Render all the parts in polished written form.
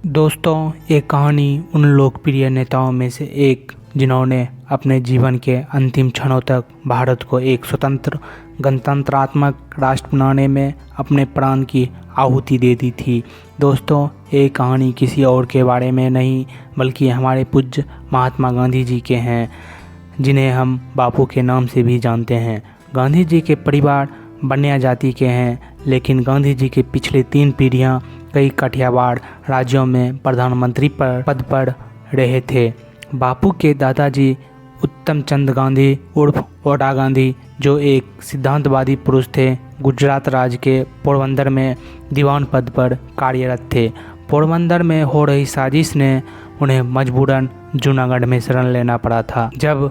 दोस्तों, ये कहानी उन लोकप्रिय नेताओं में से एक जिन्होंने अपने जीवन के अंतिम क्षणों तक भारत को एक स्वतंत्र गणतंत्रात्मक राष्ट्र बनाने में अपने प्राण की आहुति दे दी थी। दोस्तों, ये कहानी किसी और के बारे में नहीं बल्कि हमारे पूज्य महात्मा गांधी जी के हैं, जिन्हें हम बापू के नाम से भी जानते हैं। गांधी जी के परिवार बनिया जाति के हैं, लेकिन गांधी जी के पिछले 3 पीढ़ियाँ कई काठियावाड़ राज्यों में प्रधानमंत्री पद पर रहे थे। बापू के दादाजी उत्तम चंद गांधी उर्फ ओडा गांधी, जो एक सिद्धांतवादी पुरुष थे, गुजरात राज्य के पोरबंदर में दीवान पद पर कार्यरत थे। पोरबंदर में हो रही साजिश ने उन्हें मजबूरन जूनागढ़ में शरण लेना पड़ा था। जब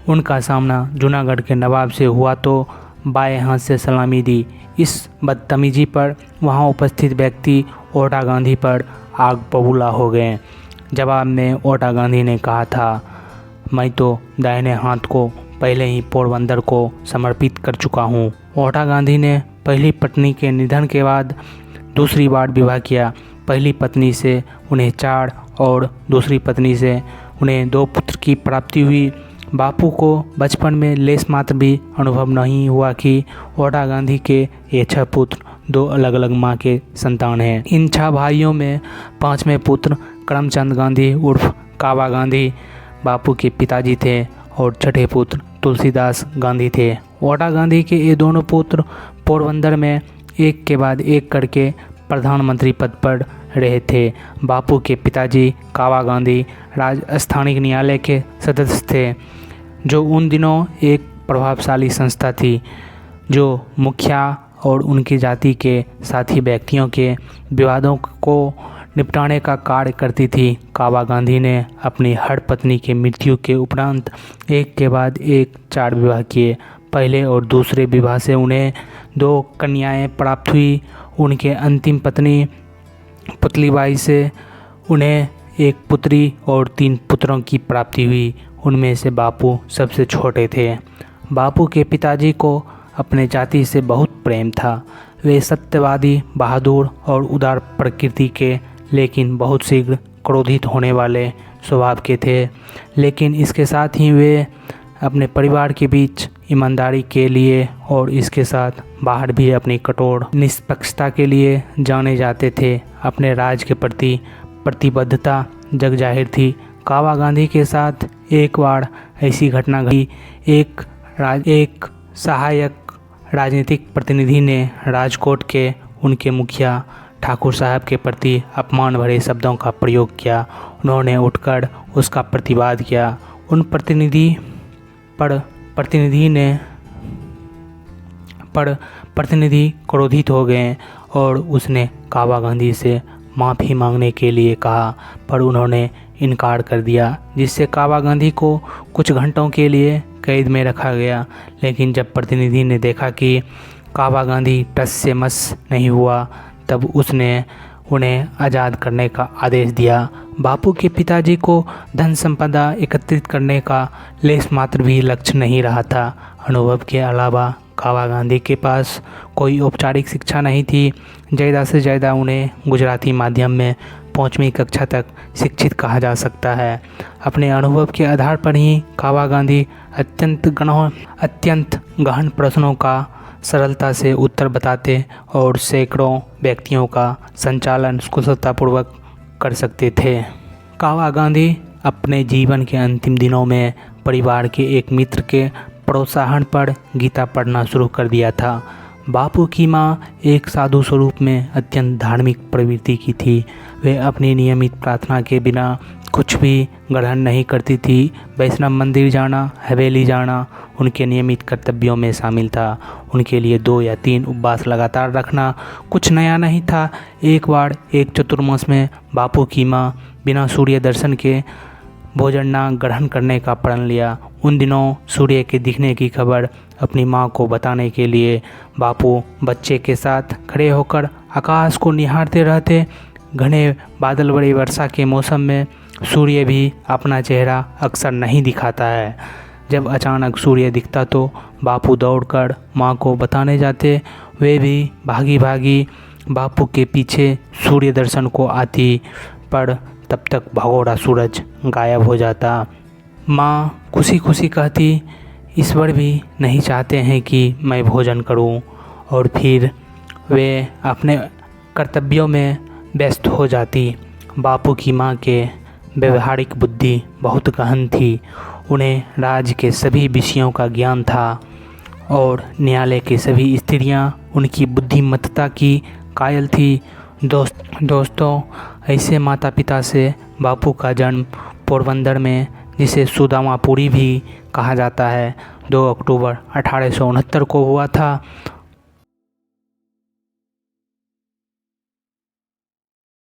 उनका सामना जूनागढ़ के नवाब से हुआ तो बाएं हाथ से सलामी दी। इस बदतमीजी पर वहां उपस्थित व्यक्ति ओडा गांधी पर आग बबूला हो गए। जवाब में ओडा गांधी ने कहा था, मैं तो दाहिने हाथ को पहले ही पोरबंदर को समर्पित कर चुका हूँ। ओडा गांधी ने पहली पत्नी के निधन के बाद दूसरी बार विवाह किया। पहली पत्नी से उन्हें 4 और दूसरी पत्नी से उन्हें 2 पुत्र की प्राप्ति हुई। बापू को बचपन में लेस मात्र भी अनुभव नहीं हुआ कि ओडा गांधी के ये 6 पुत्र 2 अलग अलग मां के संतान हैं। इन 6 भाइयों में 5वें पुत्र करमचंद गांधी उर्फ काबा गांधी बापू के पिताजी थे और 6ठे पुत्र तुलसीदास गांधी थे। ओडा गांधी के ये दोनों पुत्र पोरबंदर में एक के बाद एक करके प्रधानमंत्री पद पर रहे थे। बापू के पिताजी काबा गांधी स्थानीय न्यायालय के सदस्य थे, जो उन दिनों एक प्रभावशाली संस्था थी, जो मुखिया और उनकी जाति के साथी व्यक्तियों के विवादों को निपटाने का कार्य करती थी। काबा गांधी ने अपनी हर पत्नी की मृत्यु के उपरांत एक के बाद एक 4 विवाह किए। पहले और दूसरे विवाह से उन्हें 2 कन्याएं प्राप्त हुई। उनके अंतिम पत्नी पुतलीबाई से उन्हें 1 पुत्री और 3 पुत्रों की प्राप्ति हुई। उनमें से बापू सबसे छोटे थे। बापू के पिताजी को अपने जाति से बहुत प्रेम था। वे सत्यवादी, बहादुर और उदार प्रकृति के, लेकिन बहुत शीघ्र क्रोधित होने वाले स्वभाव के थे। लेकिन इसके साथ ही वे अपने परिवार के बीच ईमानदारी के लिए और इसके साथ बाहर भी अपनी कठोर निष्पक्षता के लिए जाने जाते थे। अपने राज्य के प्रति प्रतिबद्धता जग जाहिर थी। काबा गांधी के साथ एक बार ऐसी घटना घटी। एक सहायक राजनीतिक प्रतिनिधि ने राजकोट के उनके मुखिया ठाकुर साहब के प्रति अपमान भरे शब्दों का प्रयोग किया। उन्होंने उठकर उसका प्रतिवाद किया। उन प्रतिनिधि क्रोधित हो गए और उसने काबा गांधी से माफ़ी मांगने के लिए कहा, पर उन्होंने इनकार कर दिया, जिससे काबा गांधी को कुछ घंटों के लिए कैद में रखा गया। लेकिन जब प्रतिनिधि ने देखा कि काबा गांधी टस से मस नहीं हुआ, तब उसने उन्हें आज़ाद करने का आदेश दिया। बापू के पिताजी को धन संपदा एकत्रित करने का लेस मात्र भी लक्ष्य नहीं रहा था। अनुभव के अलावा काबा गांधी के पास कोई औपचारिक शिक्षा नहीं थी। ज़्यादा से ज़्यादा उन्हें गुजराती माध्यम में 5वीं कक्षा तक शिक्षित कहा जा सकता है। अपने अनुभव के आधार पर ही काबा गांधी अत्यंत गहन प्रश्नों का सरलता से उत्तर बताते और सैकड़ों व्यक्तियों का संचालन कुशलतापूर्वक कर सकते थे। काबा गांधी अपने जीवन के अंतिम दिनों में परिवार के एक मित्र के प्रोत्साहन पर गीता पढ़ना शुरू कर दिया था। बापू की माँ एक साधु स्वरूप में अत्यंत धार्मिक प्रवृत्ति की थी। वे अपनी नियमित प्रार्थना के बिना कुछ भी ग्रहण नहीं करती थी। वैष्णव मंदिर जाना, हवेली जाना उनके नियमित कर्तव्यों में शामिल था। उनके लिए 2 या 3 उपवास लगातार रखना कुछ नया नहीं था। एक बार एक चतुर्मास में बापू की माँ बिना सूर्य दर्शन के भोजन न ग्रहण करने का प्रण लिया। उन दिनों सूर्य के दिखने की खबर अपनी माँ को बताने के लिए बापू बच्चे के साथ खड़े होकर आकाश को निहारते रहते। घने बादल भरी वर्षा के मौसम में सूर्य भी अपना चेहरा अक्सर नहीं दिखाता है। जब अचानक सूर्य दिखता तो बापू दौड़कर माँ को बताने जाते। वे भी भागी भागी बापू के पीछे सूर्य दर्शन को आती। पर तब तक भगोड़ा सूरज गायब हो जाता। माँ खुशी खुशी कहती, ईश्वर भी नहीं चाहते हैं कि मैं भोजन करूं, और फिर वे अपने कर्तव्यों में व्यस्त हो जाती। बापू की माँ के व्यवहारिक बुद्धि बहुत गहन थी। उन्हें राज्य के सभी विषयों का ज्ञान था और न्यायालय की सभी स्त्रियां उनकी बुद्धिमत्ता की कायल थी। दोस्तों, ऐसे माता पिता से बापू का जन्म पोरबंदर में, जिसे सुदामापुरी भी कहा जाता है, 2 अक्टूबर 1869 को हुआ था।